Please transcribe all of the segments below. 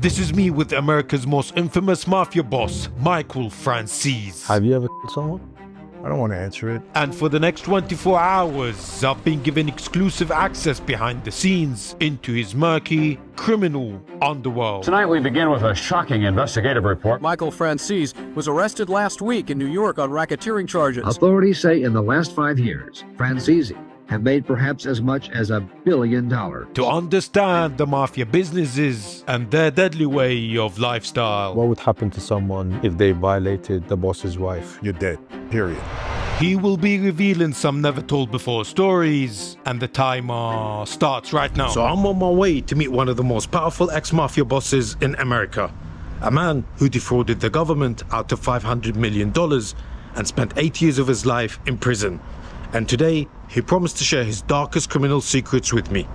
This is me with America's most infamous mafia boss, Michael Franzese. Have you ever killed someone? I don't want to answer it. And for the next 24 hours, I've been given exclusive access behind the scenes into his murky, criminal underworld. Tonight we begin with a shocking investigative report. Michael Franzese was arrested last week in New York on racketeering charges. Authorities say in the last 5 years, Franzese have made perhaps as much as $1 billion. To understand the mafia businesses and their deadly way of lifestyle. What would happen to someone if they violated the boss's wife? You're dead. Period. He will be revealing some never told before stories, and the timer starts right now. So I'm on my way to meet one of the most powerful ex-mafia bosses in America. A man who defrauded the government out of $500 million and spent 8 years of his life in prison. And today, he promised to share his darkest criminal secrets with me.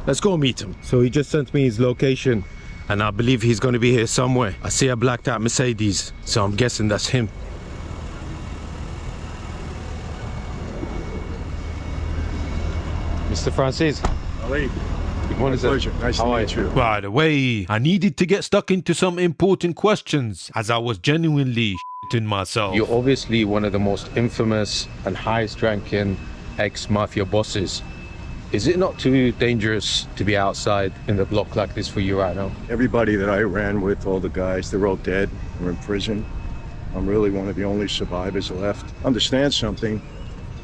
Let's go meet him. So he just sent me his location, and I believe he's going to be here somewhere. I see a blacked out Mercedes, so I'm guessing that's him. Mr. Franzese. Ali, Good morning, sir. pleasure. Nice to meet you. By the way, I needed to get stuck into some important questions, as I was genuinely shitting myself. You're obviously one of the most infamous and highest ranking ex-mafia bosses. Is it not too dangerous to be outside in the block like this for you right now? Everybody that I ran with, all the guys, they're all dead or in prison. I'm really one of the only survivors left. Understand something?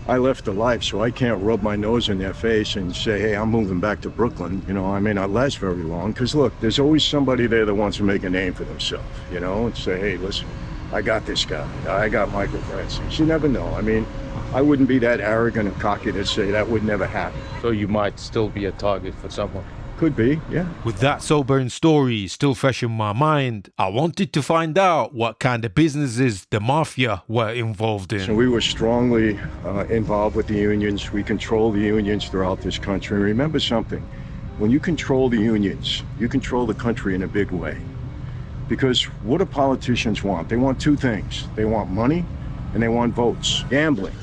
I left the life, so I can't rub my nose in their face and say, hey, I'm moving back to Brooklyn. You know, I may not last very long, because look, there's always somebody there that wants to make a name for themselves, you know, and say, hey, listen, I got this guy. I got Michael Franzese. You never know. I mean, I wouldn't be that arrogant and cocky to say that would never happen. So you might still be a target for someone. Could be, yeah. With that sobering story still fresh in my mind, I wanted to find out what kind of businesses the mafia were involved in. So we were strongly involved with the unions. We control the unions throughout this country. And remember something, when you control the unions, you control the country in a big way. Because what do politicians want? They want two things. They want money and they want votes. Gambling.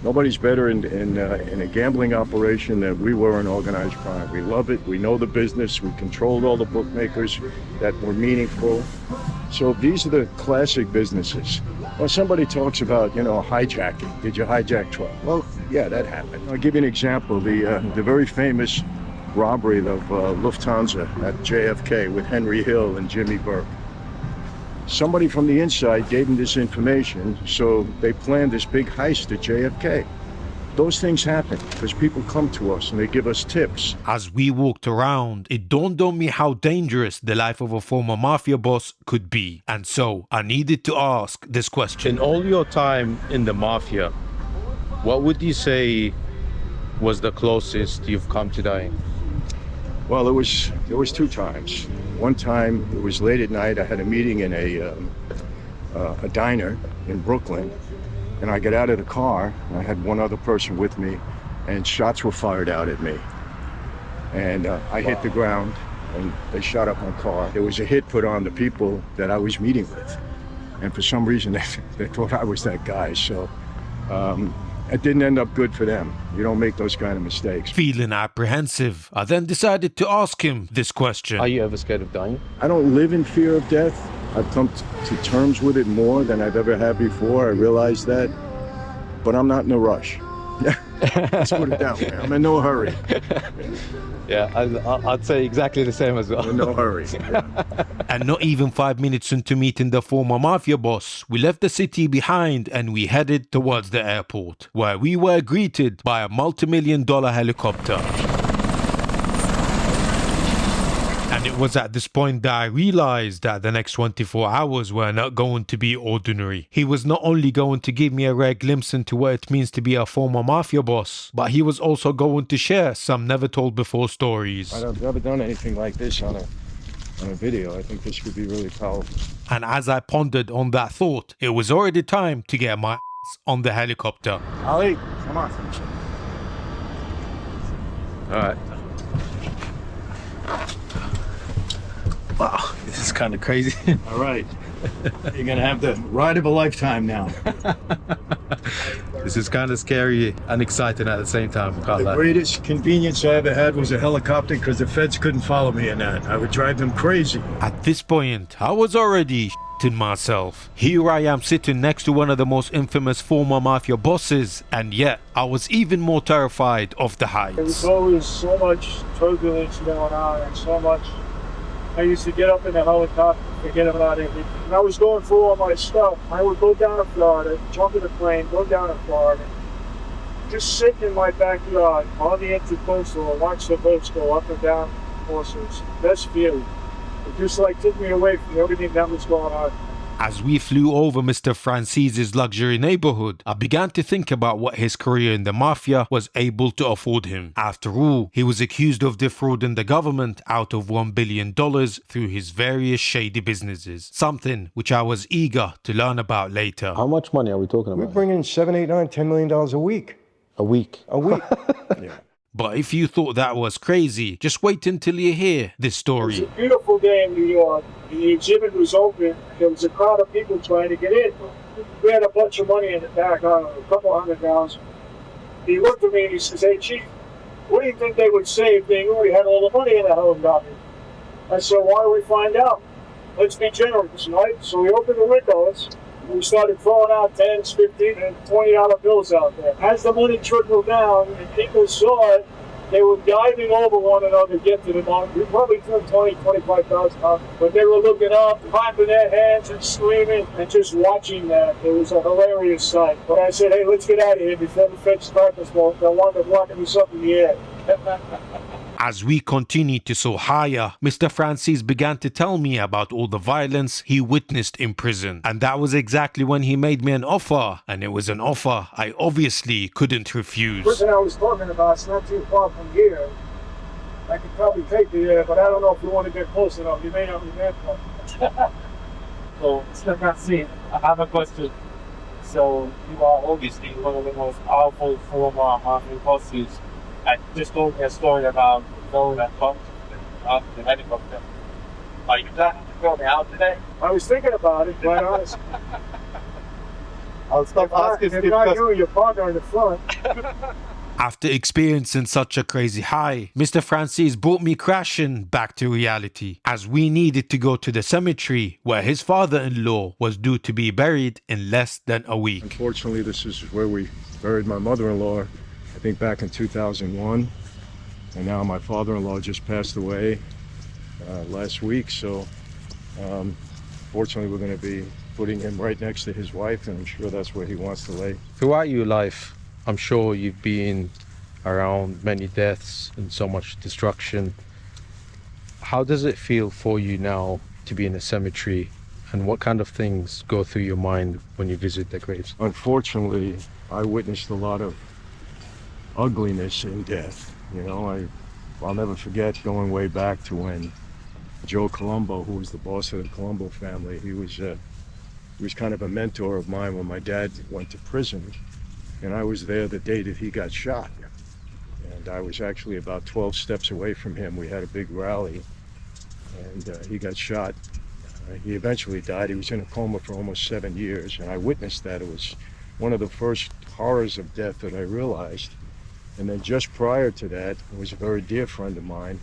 Nobody's better in a gambling operation than we were in organized crime. We love it. We know the business. We controlled all the bookmakers that were meaningful. So these are the classic businesses. When somebody talks about, you know, hijacking, did you hijack 12? Well, yeah, that happened. I'll give you an example. The very famous robbery of Lufthansa at JFK with Henry Hill and Jimmy Burke. Somebody from the inside gave them this information, so they planned this big heist at JFK. Those things happen because people come to us and they give us tips. As we walked around, it dawned on me how dangerous the life of a former mafia boss could be. And so I needed to ask this question. In all your time in the mafia, what would you say was the closest you've come to dying? Well, there was 2 times. One time, it was late at night. I had a meeting in a diner in Brooklyn, and I got out of the car, and I had one other person with me, and shots were fired out at me. And I hit the ground, and they shot up my car. There was a hit put on the people that I was meeting with, and for some reason, they thought I was that guy. So it didn't end up good for them. You don't make those kind of mistakes. Feeling apprehensive, I then decided to ask him this question. Are you ever scared of dying? I don't live in fear of death. I've come to terms with it more than I've ever had before. I realize that, but I'm not in a rush. Yeah, let's put it that way. I'm in no hurry. Yeah, I'd say exactly the same as well. In no hurry. Yeah. And not even 5 minutes into meeting the former mafia boss, we left the city behind and we headed towards the airport, where we were greeted by a multi-million-dollar helicopter. And it was at this point that I realized that the next 24 hours were not going to be ordinary. He was not only going to give me a rare glimpse into what it means to be a former mafia boss, but he was also going to share some never told before stories. I've never done anything like this on a video. I think this could be really powerful. And as I pondered on that thought, it was already time to get my ass on the helicopter. Ali, come on. All right. Wow, this is kind of crazy. All right. You're going to have the ride of a lifetime now. This is kind of scary and exciting at the same time. Can't The lie. greatest convenience I ever had was a helicopter because the feds couldn't follow me in that. I would drive them crazy. At this point, I was already shitting myself. Here I am sitting next to one of the most infamous former mafia bosses, and yet I was even more terrified of the There was heights. always so much turbulence going on and so much. I used to get up in the helicopter, forget about everything. When I was going through all my stuff, I would go down to Florida, jump in the plane, go down to Florida, just sit in my backyard on the intercoastal and watch the boats go up and down courses. Best view. It just like took me away from everything that was going on. As we flew over Mr. Franzese's luxury neighborhood, I began to think about what his career in the mafia was able to afford him. After all, he was accused of defrauding the government out of $1 billion through his various shady businesses, something which I was eager to learn about later. How much money are we talking We're about? bringing in $7, $8, $9, $10 million a week. A week. A week. Yeah. But if you thought that was crazy, just wait until you hear this It was story. a beautiful day in New York. The exhibit was open. There was a crowd of people trying to get in. We had a bunch of money in the back, I don't know, a couple $100,000. He looked at me and he says, "Hey, Chief, what do you think they would say if they knew we had all the money in the helicopter?" I said, "Why don't we find out? Let's be generous, right?" So we opened the windows. We started throwing out 10s, 15, and $20 bills out there. As the money trickled down and people saw it, they were diving over one another to get to the money. We probably took $20,000, $25,000, but they were looking up, clapping their hands and screaming and just watching that. It was a hilarious sight. But I said, "Hey, let's get out of here before the feds start us. They'll wind up locking us up in the air." As we continued to soar higher, Mr. Franzese began to tell me about all the violence he witnessed in prison. And that was exactly when he made me an offer, and it was an offer I obviously couldn't The refuse. person I was talking about is not too far from here. I could probably take you there, but I don't know if you want to get close enough. You may not be that close. So, Mr. Franzese, I have a question. So, you are obviously one of the most powerful former mafia bosses. I just told me a story about going and talking to the helicopter. Are you planning to go out today? I was thinking about it, quite honestly. I'll stop asking If not you, your partner in the front. After experiencing such a crazy high, Mr. Franzese brought me crashing back to reality, as we needed to go to the cemetery where his father-in-law was due to be buried in less than a week. Unfortunately, this is where we buried my mother-in-law, I think back in 2001. And now my father-in-law just passed away last week. So fortunately, we're going to be putting him right next to his wife, and I'm sure that's where he wants to lay. Throughout your life, I'm sure you've been around many deaths and so much destruction. How does it feel for you now to be in a cemetery, and what kind of things go through your mind when you visit the graves? Unfortunately, I witnessed a lot of ugliness in death. You know, I'll never forget going way back to when Joe Colombo, who was the boss of the Colombo family, he was kind of a mentor of mine when my dad went to prison. And I was there the day that he got shot. And I was actually about 12 steps away from him. We had a big rally, and he got shot. He eventually died. He was in a coma for almost 7 years, and I witnessed that. It was one of the first horrors of death that I realized. And then just prior to that, was a very dear friend of mine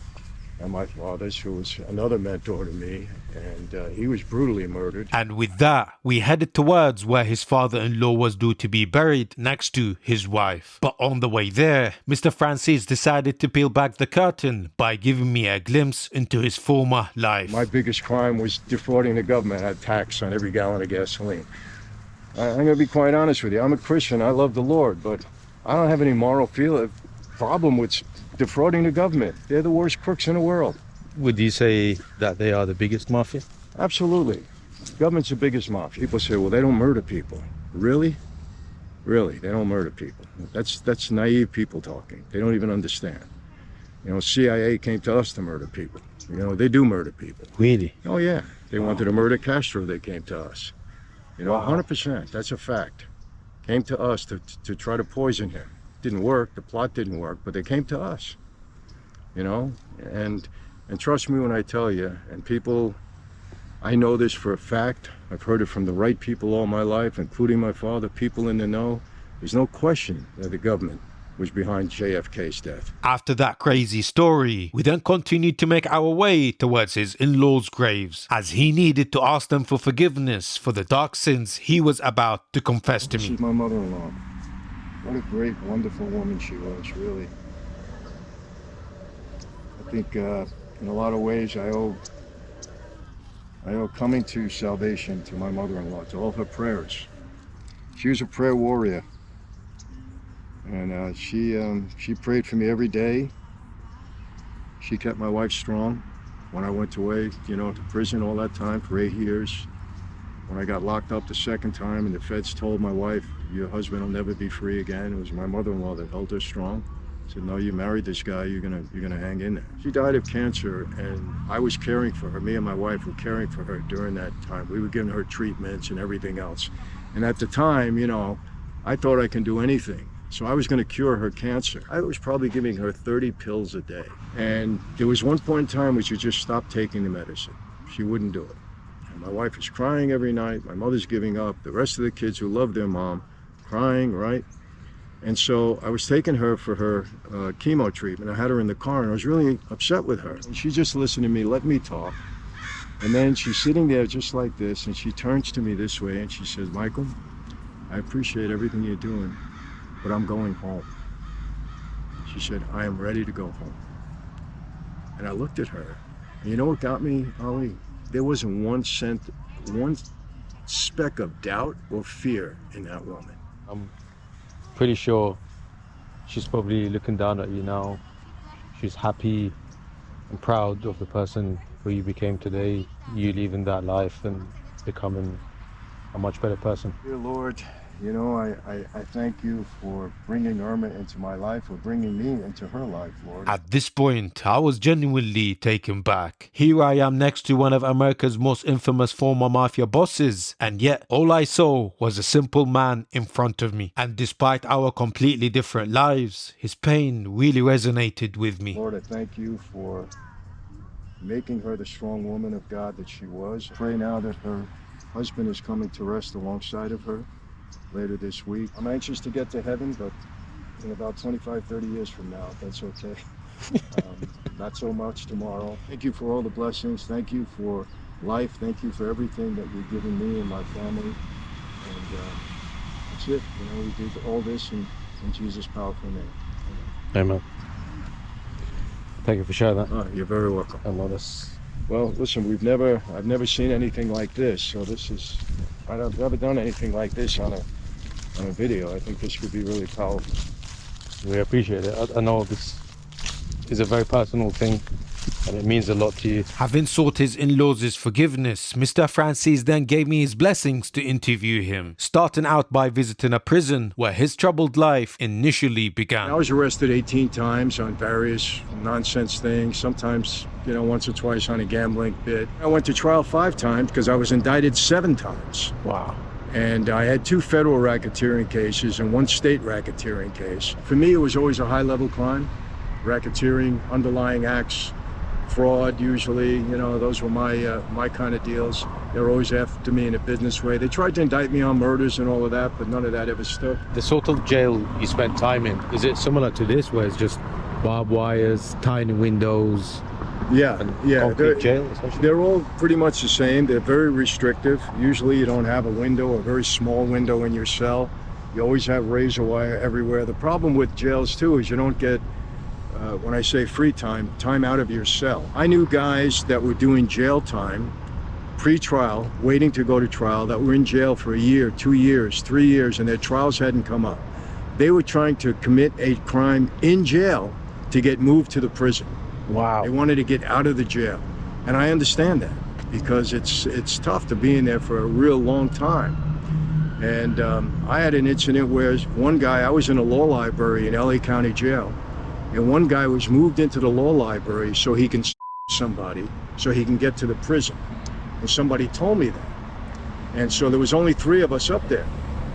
and my father's, who was another mentor to me, and he was brutally murdered. And with that, we headed towards where his father-in-law was due to be buried next to his wife. But on the way there, Mr. Franzese decided to peel back the curtain by giving me a glimpse into his former life. My biggest crime was defrauding the government. I had tax on every gallon of gasoline. I'm going to be quite honest with you. I'm a Christian. I love the Lord, but I don't have any moral problem with defrauding the government. They're the worst crooks in the world. Would you say that they are the biggest mafia? Absolutely. Government's the biggest mafia. People say, well, they don't murder people. Really? Really, they don't murder people. That's naive people talking. They don't even understand. You know, CIA came to us to murder people. You know, they do murder people. Really? Oh, yeah. They wanted to murder Castro. They came to us. You know, 100%. That's a fact. Came to us to try to poison him. Didn't work. The plot didn't work, but they came to us. You know, and trust me when I tell you, and people, I know this for a fact. I've heard it from the right people all my life, including my father, people in the know. There's no question that the government was behind JFK's death. After that crazy story, we then continued to make our way towards his in-laws' graves, as he needed to ask them for forgiveness for the dark sins he was about to confess to me. She's my mother-in-law. What a great, wonderful woman she was, really. I think in a lot of ways I owe coming to salvation to my mother-in-law, to all her prayers. She was a prayer warrior. And she prayed for me every day. She kept my wife strong when I went away, to prison all that time for 8 years. When I got locked up the second time and the feds told my wife, your husband will never be free again, it was my mother-in-law that held her strong. Said, no, you married this guy, you're gonna hang in there. She died of cancer, and I was caring for her. Me and my wife were caring for her during that time. We were giving her treatments and everything else. And at the time, I thought I can do anything. So I was going to cure her cancer. I was probably giving her 30 pills a day. And there was one point in time where she just stopped taking the medicine. She wouldn't do it. And my wife was crying every night. My mother's giving up. The rest of the kids who love their mom, crying, right? And so I was taking her for her chemo treatment. I had her in the car, and I was really upset with her. And she just listened to me, let me talk. And then she's sitting there just like this, and she turns to me this way, and she says, Michael, I appreciate everything you're doing, but I'm going home. She said, I am ready to go home. And I looked at her, and you know what got me, Ollie? There wasn't one speck of doubt or fear in that woman. I'm pretty sure she's probably looking down at you now. She's happy and proud of the person who you became today, you leaving that life and becoming a much better person. Dear Lord, I thank you for bringing Irma into my life, for bringing me into her life, Lord. At this point, I was genuinely taken back. Here I am next to one of America's most infamous former mafia bosses, and yet all I saw was a simple man in front of me. And despite our completely different lives, his pain really resonated with me. Lord, I thank you for making her the strong woman of God that she was. I pray now that her husband is coming to rest alongside of her later this week. I'm anxious to get to heaven, but in about 25, 30 years from now, if that's okay. Not so much tomorrow. Thank you for all the blessings. Thank you for life. Thank you for everything that you've given me and my family. And that's it. We did all this in Jesus' powerful name. Amen. Thank you for sharing that. Oh, you're very welcome. I love this. Well, listen, I've never seen anything like this. So I've never done anything like this on a video. I think this could be really powerful. We appreciate it. I know this is a very personal thing, and it means a lot to you. Having sought his in-laws' forgiveness, Mr. Franzese then gave me his blessings to interview him, starting out by visiting a prison where his troubled life initially began. I was arrested 18 times on various nonsense things, sometimes, once or twice on a gambling bit. I went to trial 5 times because I was indicted 7 times. Wow. And I had 2 federal racketeering cases and 1 state racketeering case. For me, it was always a high-level crime. Racketeering, underlying acts, fraud usually, those were my kind of deals. They were always after me in a business way. They tried to indict me on murders and all of that, but none of that ever stuck. The sort of jail you spent time in, is it similar to this, where it's just barbed wires, tiny windows? Yeah. Concrete jail, essentially? They're all pretty much the same. They're very restrictive. Usually you don't have a window, a very small window in your cell. You always have razor wire everywhere. The problem with jails too is you don't get, when I say free time out of your cell. I knew guys that were doing jail time, pre-trial, waiting to go to trial, that were in jail for 1 year, 2 years, 3 years, and their trials hadn't come up. They were trying to commit a crime in jail to get moved to the prison. Wow. They wanted to get out of the jail. And I understand that, because it's tough to be in there for a real long time. And I had an incident where one guy, I was in a law library in LA County Jail, and one guy was moved into the law library so he can somebody, so he can get to the prison. And somebody told me that. And so there was only 3 of us up there.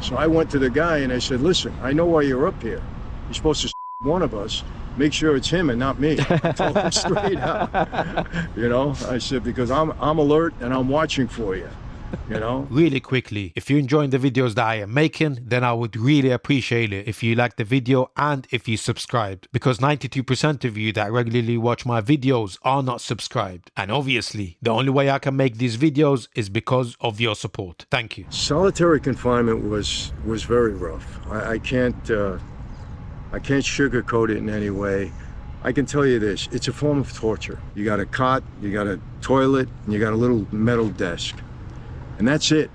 So I went to the guy and I said, listen, I know why you're up here. You're supposed to one of us. Make sure it's him and not me. I told him straight out. I said, because I'm alert and I'm watching for you. you know? Really quickly, if you're enjoying the videos that I am making, then I would really appreciate it if you like the video and if you subscribed, because 92% of you that regularly watch my videos are not subscribed. And obviously, the only way I can make these videos is because of your support. Thank you. Solitary confinement was very rough. I can't sugarcoat it in any way. I can tell you this, it's a form of torture. You got a cot, you got a toilet, and you got a little metal desk. And that's it.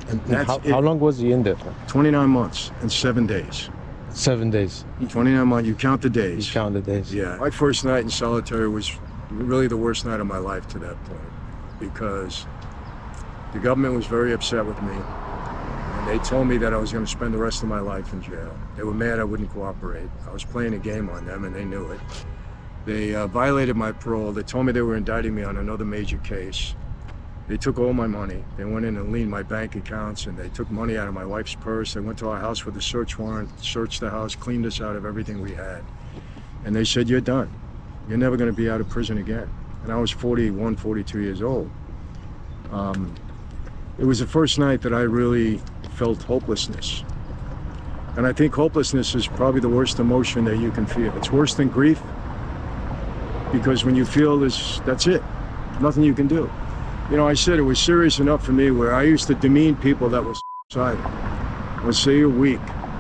And that's How long was he in there? 29 months and 7 days. 7 days. 29 months, you count the days. You count the days. Yeah. My first night in solitary was really the worst night of my life to that point, because the government was very upset with me. And they told me that I was going to spend the rest of my life in jail. They were mad I wouldn't cooperate. I was playing a game on them and they knew it. They violated my parole. They told me they were indicting me on another major case. They took all my money. They went in and leaned my bank accounts, and they took money out of my wife's purse. They went to our house with a search warrant, searched the house, cleaned us out of everything we had. And they said, you're done. You're never going to be out of prison again. And I was 41, 42 years old. It was the first night that I really felt hopelessness. And I think hopelessness is probably the worst emotion that you can feel. It's worse than grief, because when you feel this, that's it. Nothing you can do. You know, I said it was serious enough for me where I used to demean people that were suicidal. I would say, you're weak.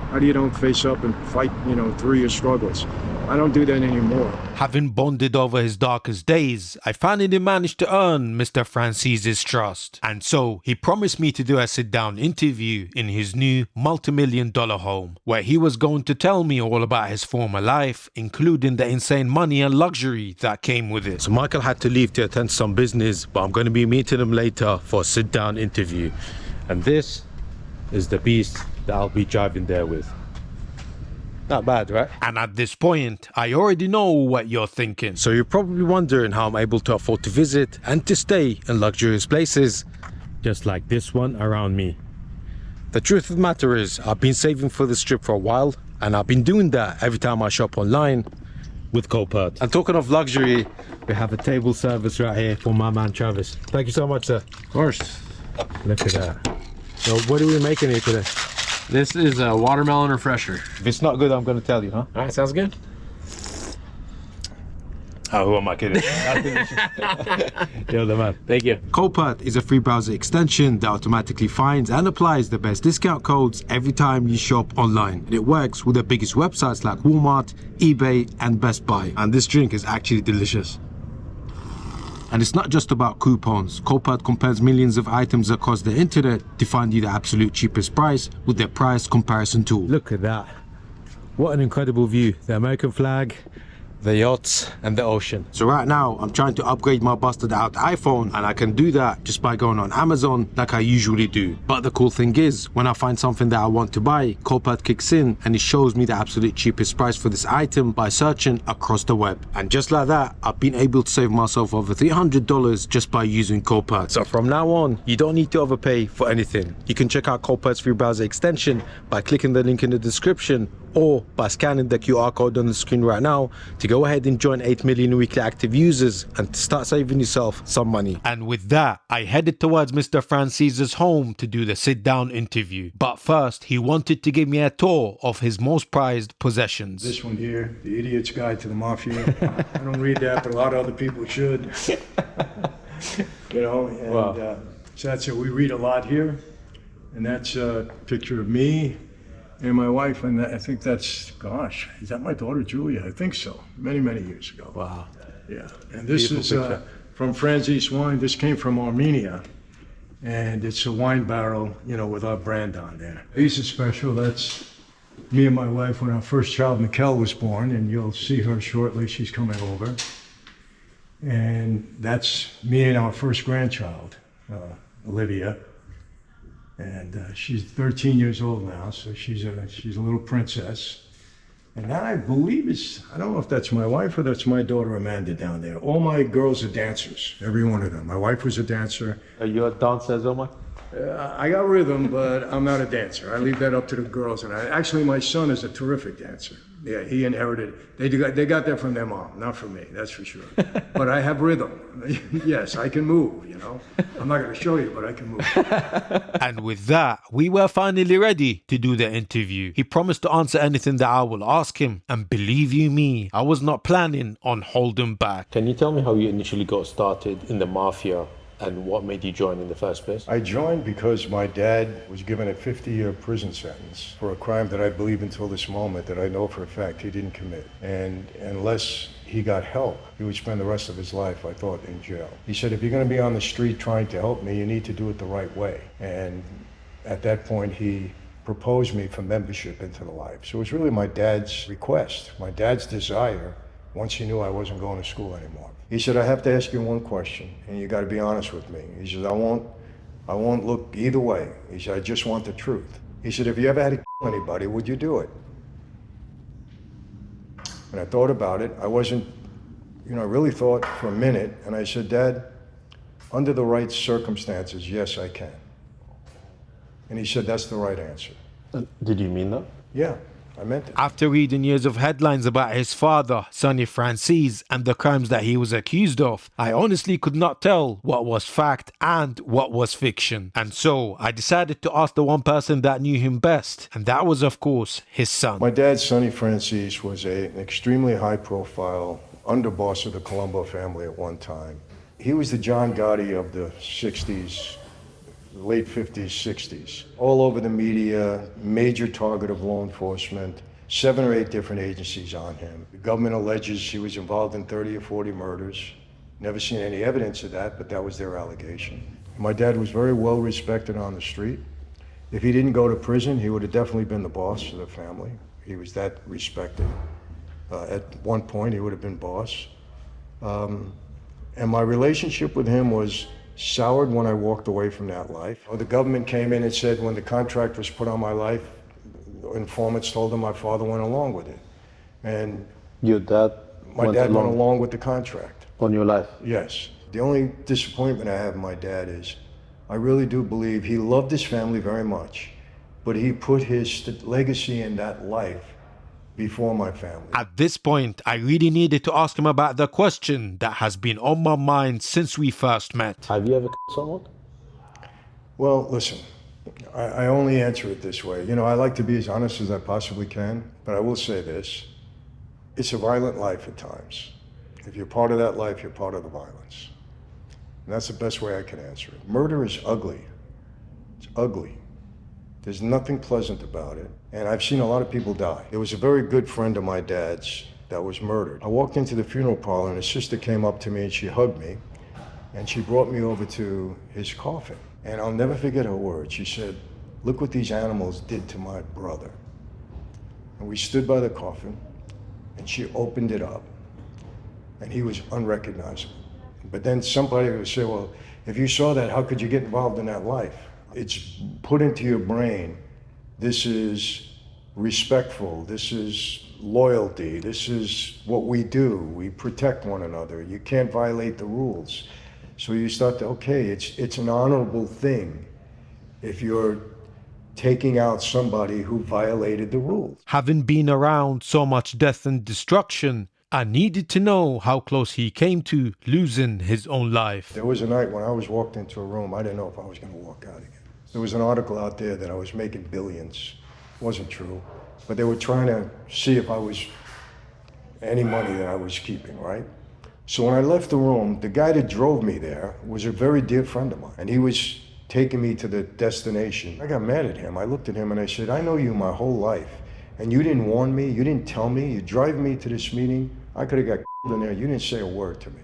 How do you don't face up and fight, you know, through your struggles? I don't do that anymore. Having bonded over his darkest days, I finally managed to earn Mr. Franzese's trust. And so he promised me to do a sit-down interview in his new multi-million-dollar home, where he was going to tell me all about his former life, including the insane money and luxury that came with it. So Michael had to leave to attend to some business, but I'm going to be meeting him later for a sit-down interview. And this is the beast that I'll be driving there with. Not bad, right? And at this point, I already know what you're thinking. So you're probably wondering how I'm able to afford to visit and to stay in luxurious places, just like this one around me. The truth of the matter is, I've been saving for this trip for a while, and I've been doing that every time I shop online with Coupert. And talking of luxury, we have a table service right here for my man Travis. Thank you so much, sir. Of course. Look at that. So what are we making here today? This is a watermelon refresher. If it's not good, I'm going to tell you, huh? All right, sounds good. Oh, who am I kidding? You're the man. Thank you. Coupert is a free browser extension that automatically finds and applies the best discount codes every time you shop online. And it works with the biggest websites like Walmart, eBay, and Best Buy. And this drink is actually delicious. And it's not just about coupons. Coupert compares millions of items across the internet to find you the absolute cheapest price with their price comparison tool. Look at that. What an incredible view. The American flag, the yachts, and the ocean. So right now, I'm trying to upgrade my busted out iPhone, and I can do that just by going on Amazon like I usually do. But the cool thing is, when I find something that I want to buy, Coupert kicks in and it shows me the absolute cheapest price for this item by searching across the web. And just like that, I've been able to save myself over $300 just by using Coupert. So from now on, you don't need to overpay for anything. You can check out Coupert's free browser extension by clicking the link in the description, or by scanning the QR code on the screen right now to go ahead and join 8 million weekly active users and to start saving yourself some money. And with that, I headed towards Mr. Franzese's home to do the sit-down interview. But first, he wanted to give me a tour of his most prized possessions. This one here, The Idiot's Guide to the Mafia. I don't read that, but a lot of other people should. You know, and wow. So that's it. We read a lot here. And that's a picture of me and my wife, and I think that's, gosh, is that my daughter Julia? I think so. Many, many years ago. Wow. Yeah. And this is from Franzese wine. This came from Armenia, and it's a wine barrel, you know, with our brand on there. These are special. That's me and my wife when our first child, Mikkel, was born, and you'll see her shortly. She's coming over. And that's me and our first grandchild, Olivia. And she's 13 years old now, so she's a little princess. And that, I believe, is, I don't know if that's my wife or that's my daughter Amanda down there. All my girls are dancers, every one of them. My wife was a dancer. Are you a dancer as well? I got rhythm, but I'm not a dancer. I leave that up to the girls. And actually, my son is a terrific dancer. Yeah, he inherited. They got that from their mom, not from me. That's for sure. But I have rhythm. Yes, I can move. You know, I'm not going to show you, but I can move. And with that, we were finally ready to do the interview. He promised to answer anything that I will ask him, and believe you me, I was not planning on holding back. Can you tell me how you initially got started in the Mafia and what made you join in the first place? I joined because my dad was given a 50-year prison sentence for a crime that I believe until this moment that I know for a fact he didn't commit. And unless he got help, he would spend the rest of his life, I thought, in jail. He said, if you're going to be on the street trying to help me, you need to do it the right way. And at that point, he proposed me for membership into the life. So it was really my dad's request, my dad's desire, once he knew I wasn't going to school anymore. He said, I have to ask you one question, and you got to be honest with me. He said, I won't look either way. He said, I just want the truth. He said, if you ever had to kill anybody, would you do it? And I thought about it. I wasn't, I really thought for a minute, and I said, Dad, under the right circumstances, yes, I can. And he said, that's the right answer. Did you mean that? Yeah. I meant it. After reading years of headlines about his father, Sonny Franzese, and the crimes that he was accused of, I honestly could not tell what was fact and what was fiction. And so I decided to ask the one person that knew him best, and that was, of course, his son. My dad, Sonny Franzese, was an extremely high-profile underboss of the Colombo family at one time. He was the John Gotti of the 60s, late 50s, 60s. All over the media, major target of law enforcement, 7 or 8 different agencies on him. The government alleges he was involved in 30 or 40 murders. Never seen any evidence of that, but that was their allegation. My dad was very well respected on the street. If he didn't go to prison, he would have definitely been the boss of the family. He was that respected. At one point, he would have been boss. And my relationship with him was soured when I walked away from that life. The government came in and said when the contract was put on my life, informants told them my father went along with it. And your dad my dad went along with the contract. On your life? Yes. The only disappointment I have in my dad is I really do believe he loved his family very much, but he put his legacy in that life before my family. At this point, I really needed to ask him about the question that has been on my mind since we first met. Have you ever killed someone? Well, listen, I only answer it this way. I like to be as honest as I possibly can, but I will say this. It's a violent life at times. If you're part of that life, you're part of the violence. And that's the best way I can answer it. Murder is ugly. It's ugly. There's nothing pleasant about it. And I've seen a lot of people die. There was a very good friend of my dad's that was murdered. I walked into the funeral parlor and his sister came up to me and she hugged me and she brought me over to his coffin. And I'll never forget her words. She said, look what these animals did to my brother. And we stood by the coffin and she opened it up and he was unrecognizable. But then somebody would say, well, if you saw that, how could you get involved in that life? It's put into your brain, this is respectful, this is loyalty, this is what we do, we protect one another, you can't violate the rules. So you start to, okay, it's an honorable thing if you're taking out somebody who violated the rules. Having been around so much death and destruction, I needed to know how close he came to losing his own life. There was a night when I was walked into a room, I didn't know if I was going to walk out again. There was an article out there that I was making billions. It wasn't true, but they were trying to see if I was any money that I was keeping, right? So when I left the room, the guy that drove me there was a very dear friend of mine, and he was taking me to the destination. I got mad at him. I looked at him and I said, I know you my whole life, and you didn't warn me, you didn't tell me, you drive me to this meeting, I could have got killed in there, you didn't say a word to me.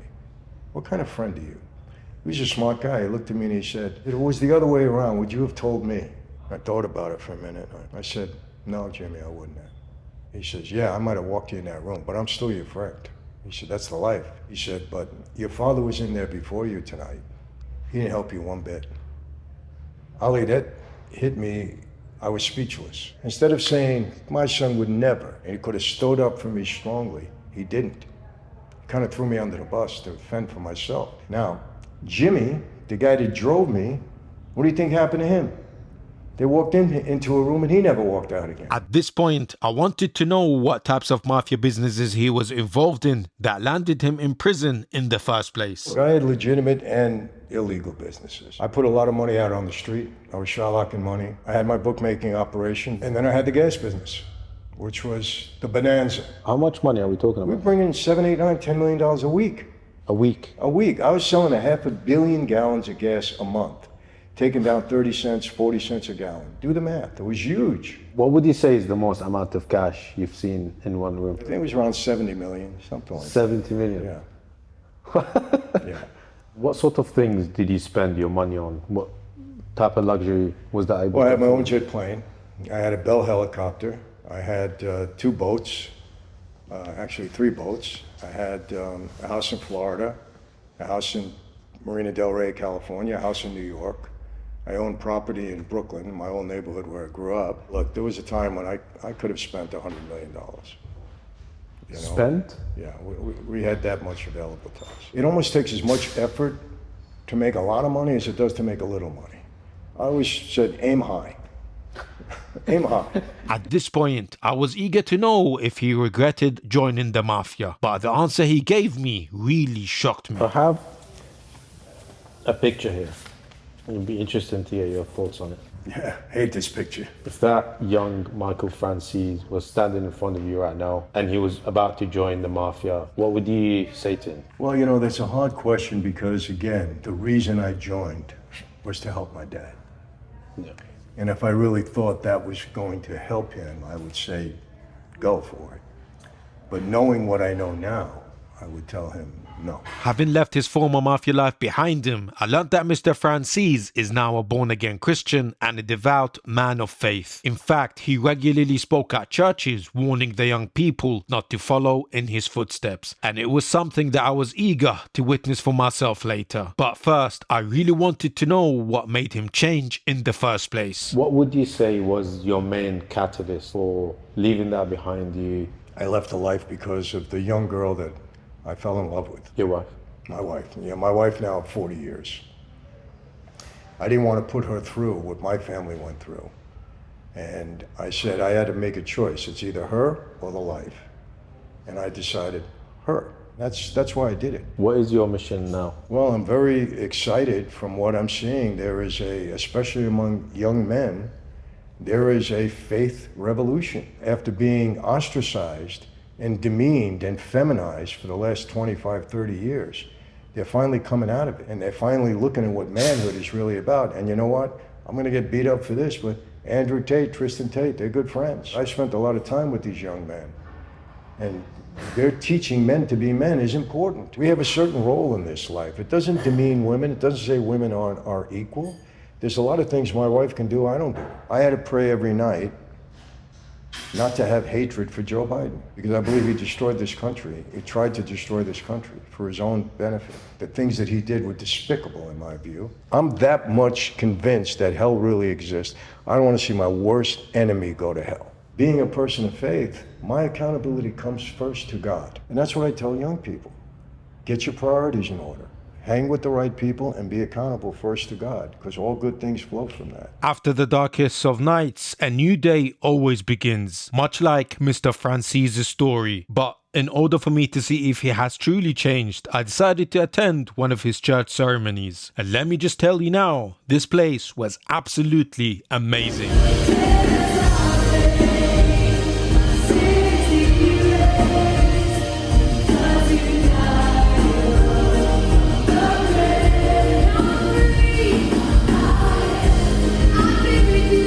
What kind of friend are you? He was a smart guy. He looked at me and he said, if it was the other way around, would you have told me? I thought about it for a minute. I said, no, Jimmy, I wouldn't have. He says, yeah, I might have walked you in that room, but I'm still your friend. He said, that's the life. He said, but your father was in there before you tonight. He didn't help you one bit. Ali, that hit me. I was speechless. Instead of saying, my son would never, and he could have stood up for me strongly, he didn't. He kind of threw me under the bus to fend for myself. Now, Jimmy, the guy that drove me, what do you think happened to him? They walked into a room and he never walked out again. At this point, I wanted to know what types of mafia businesses he was involved in that landed him in prison in the first place. Look, I had legitimate and illegal businesses. I put a lot of money out on the street. I was sharlocking money. I had my bookmaking operation, and then I had the gas business, which was the bonanza. How much money are we talking about? We're bringing $7, $8, $9, $10 million a week. A week? A week. I was selling 500 million gallons of gas a month, taking down 30 cents, 40 cents a gallon. Do the math. It was huge. What would you say is the most amount of cash you've seen in one room? I think it was around 70 million, something like that. 70 million? Yeah. Yeah. What sort of things did you spend your money on? What type of luxury was that able Well, I to had my own afford? jet plane. I had a Bell helicopter. I had 2 boats, actually 3 boats. I had a house in Florida, a house in Marina Del Rey, California, a house in New York. I owned property in Brooklyn, my own neighborhood where I grew up. Look, there was a time when I could have spent $100 million. You know? Spent? Yeah, we had that much available to us. It almost takes as much effort to make a lot of money as it does to make a little money. I always said, aim high. Aim high. At this point, I was eager to know if he regretted joining the mafia, but the answer he gave me really shocked me. I have a picture here. It'd be interesting to hear your thoughts on it. Yeah, hate this picture. If that young Michael Franzese was standing in front of you right now and he was about to join the mafia, what would you say to him? Well, you know, that's a hard question because, again, the reason I joined was to help my dad. Yeah. And if I really thought that was going to help him, I would say, go for it. But knowing what I know now, I would tell him no. Having left his former mafia life behind him, I learned that Mr. Franzese is now a born-again Christian and a devout man of faith. In fact, he regularly spoke at churches, warning the young people not to follow in his footsteps. And it was something that I was eager to witness for myself later. But first, I really wanted to know what made him change in the first place. What would you say was your main catalyst for leaving that behind you? I left the life because of the young girl that I fell in love with. Your wife? My wife. Yeah, my wife now 40 years. I didn't want to put her through what my family went through. And I said I had to make a choice. It's either her or the life. And I decided her. That's why I did it. What is your mission now? Well, I'm very excited from what I'm seeing. There is especially among young men, there is a faith revolution. After being ostracized and demeaned and feminized for the last 25, 30 years, they're finally coming out of it. And they're finally looking at what manhood is really about. And you know what? I'm gonna get beat up for this, but Andrew Tate, Tristan Tate, they're good friends. I spent a lot of time with these young men. And they're teaching men to be men is important. We have a certain role in this life. It doesn't demean women. It doesn't say women are equal. There's a lot of things my wife can do I don't do. I had to pray every night not to have hatred for Joe Biden, because I believe he destroyed this country. He tried to destroy this country for his own benefit. The things that he did were despicable in my view. I'm that much convinced that hell really exists. I don't want to see my worst enemy go to hell. Being a person of faith, my accountability comes first to God. And that's what I tell young people. Get your priorities in order. Hang with the right people and be accountable first to God, because all good things flow from that. After the darkest of nights, a new day always begins, much like Mr. Franzese's story. But in order for me to see if he has truly changed, I decided to attend one of his church ceremonies. And let me just tell you now, this place was absolutely amazing.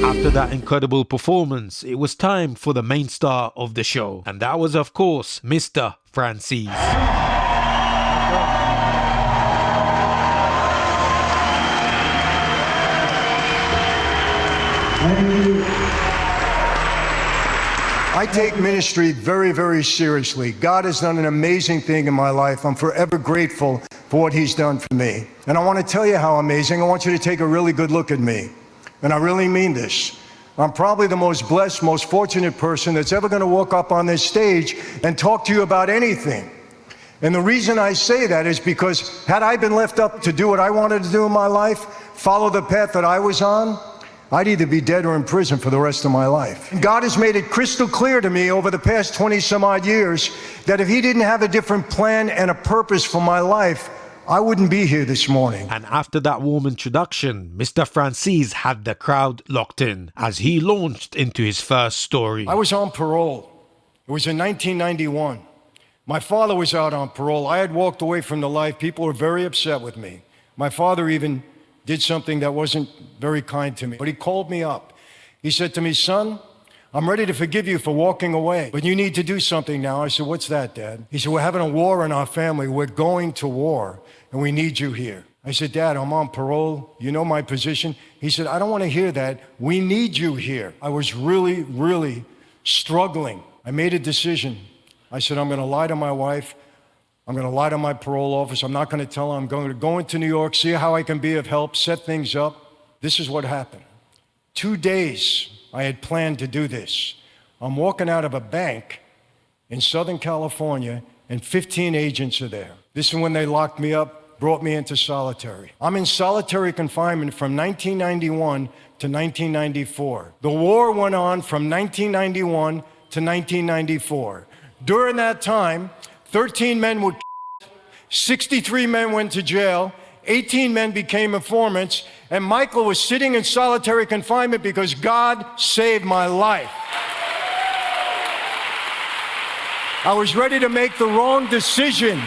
After that incredible performance, it was time for the main star of the show. And that was, of course, Mr. Franzese. I take ministry very, very seriously. God has done an amazing thing in my life. I'm forever grateful for what he's done for me. And I want to tell you how amazing. I want you to take a really good look at me. And I really mean this. I'm probably the most blessed, most fortunate person that's ever going to walk up on this stage and talk to you about anything. And the reason I say that is because had I been left up to do what I wanted to do in my life, follow the path that I was on, I'd either be dead or in prison for the rest of my life. God has made it crystal clear to me over the past 20 some odd years that if he didn't have a different plan and a purpose for my life, I wouldn't be here this morning. And after that warm introduction, Mr. Franzese had the crowd locked in as he launched into his first story. I was on parole. It was in 1991. My father was out on parole. I had walked away from the life. People were very upset with me. My father even did something that wasn't very kind to me. But he called me up. He said to me, son, I'm ready to forgive you for walking away, but you need to do something now. I said, what's that, Dad? He said, we're having a war in our family. We're going to war, and we need you here. I said, Dad, I'm on parole. You know my position. He said, I don't want to hear that. We need you here. I was really, really struggling. I made a decision. I said, I'm going to lie to my wife. I'm going to lie to my parole office. I'm not going to tell her. I'm going to go into New York, see how I can be of help, set things up. This is what happened. 2 days I had planned to do this. I'm walking out of a bank in Southern California, and 15 agents are there. This is when they locked me up, brought me into solitary. I'm in solitary confinement from 1991 to 1994. The war went on from 1991 to 1994. During that time, 13 men were killed, 63 men went to jail, 18 men became informants, and Michael was sitting in solitary confinement because God saved my life. I was ready to make the wrong decision,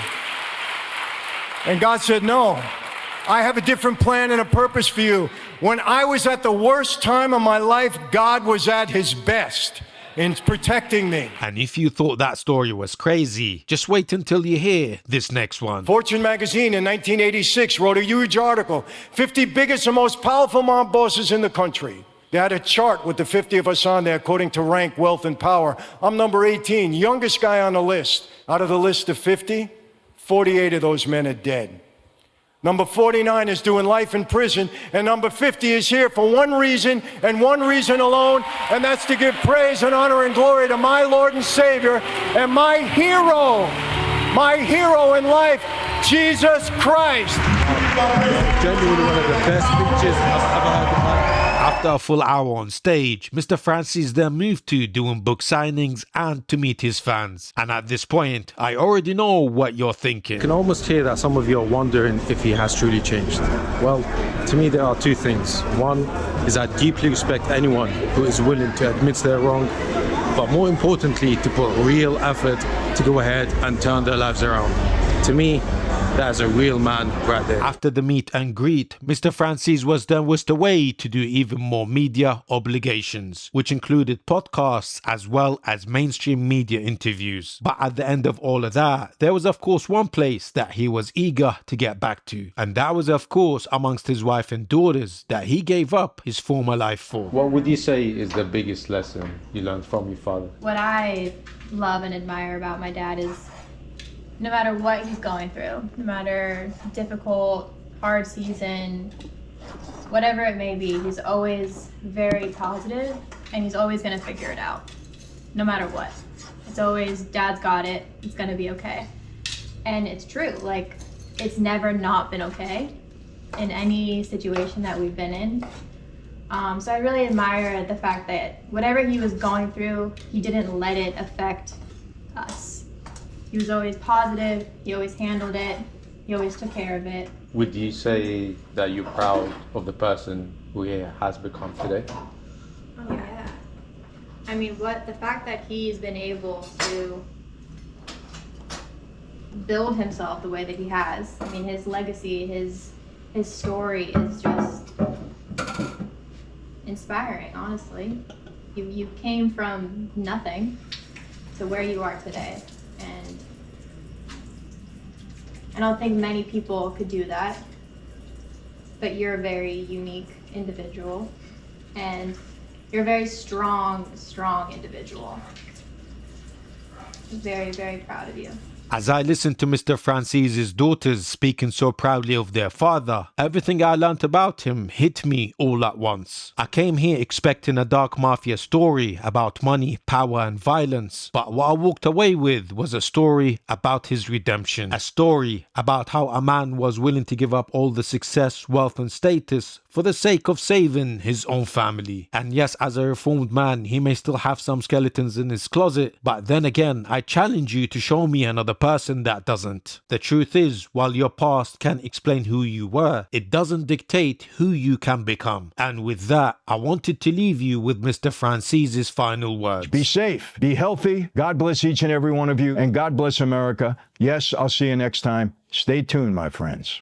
and God said, no, I have a different plan and a purpose for you. When I was at the worst time of my life, God was at his best in protecting me. And if you thought that story was crazy, just wait until you hear this next one. Fortune magazine in 1986 wrote a huge article, 50 biggest and most powerful mob bosses in the country. They had a chart with the 50 of us on there according to rank, wealth, and power. I'm number 18, youngest guy on the list. Out of the list of 50, 48 of those men are dead. Number 49 is doing life in prison, and number 50 is here for one reason and one reason alone, and that's to give praise and honor and glory to my Lord and Savior and my hero in life, Jesus Christ. Genuinely one of the best speeches I've ever heard in my life. After a full hour on stage, Mr. Franzese then moved to doing book signings and to meet his fans. And at this point, I already know what you're thinking. You can almost hear that some of you are wondering if he has truly changed. Well, to me there are two things. One is I deeply respect anyone who is willing to admit they're wrong, but more importantly, to put real effort to go ahead and turn their lives around. To me, that's a real man right there. After the meet and greet, Mr. Franzese was then whisked away to do even more media obligations, which included podcasts as well as mainstream media interviews. But at the end of all of that, there was of course one place that he was eager to get back to. And that was of course amongst his wife and daughters that he gave up his former life for. What would you say is the biggest lesson you learned from your father? What I love and admire about my dad is no matter what he's going through, no matter difficult, hard season, whatever it may be, he's always very positive and he's always gonna figure it out, no matter what. It's always, Dad's got it, it's gonna be okay. And it's true, like, it's never not been okay in any situation that we've been in. So I really admire the fact that whatever he was going through, he didn't let it affect us. He was always positive, he always handled it, he always took care of it. Would you say that you're proud of the person who he has become today? Oh yeah. I mean, the fact that he's been able to build himself the way that he has. I mean, his legacy, his story is just inspiring, honestly. You came from nothing to where you are today. And I don't think many people could do that, but you're a very unique individual and you're a very strong individual. Very, very proud of you. As I listened to Mr. Franzese's daughters speaking so proudly of their father, everything I learnt about him hit me all at once. I came here expecting a dark mafia story about money, power and violence, but what I walked away with was a story about his redemption. A story about how a man was willing to give up all the success, wealth and status for the sake of saving his own family. And yes, as a reformed man, he may still have some skeletons in his closet, but then again, I challenge you to show me another person that doesn't. The truth is, while your past can explain who you were, it doesn't dictate who you can become. And with that, I wanted to leave you with Mr. Franzese's final words. Be safe, be healthy. God bless each and every one of you, and God bless America. Yes, I'll see you next time. Stay tuned, my friends.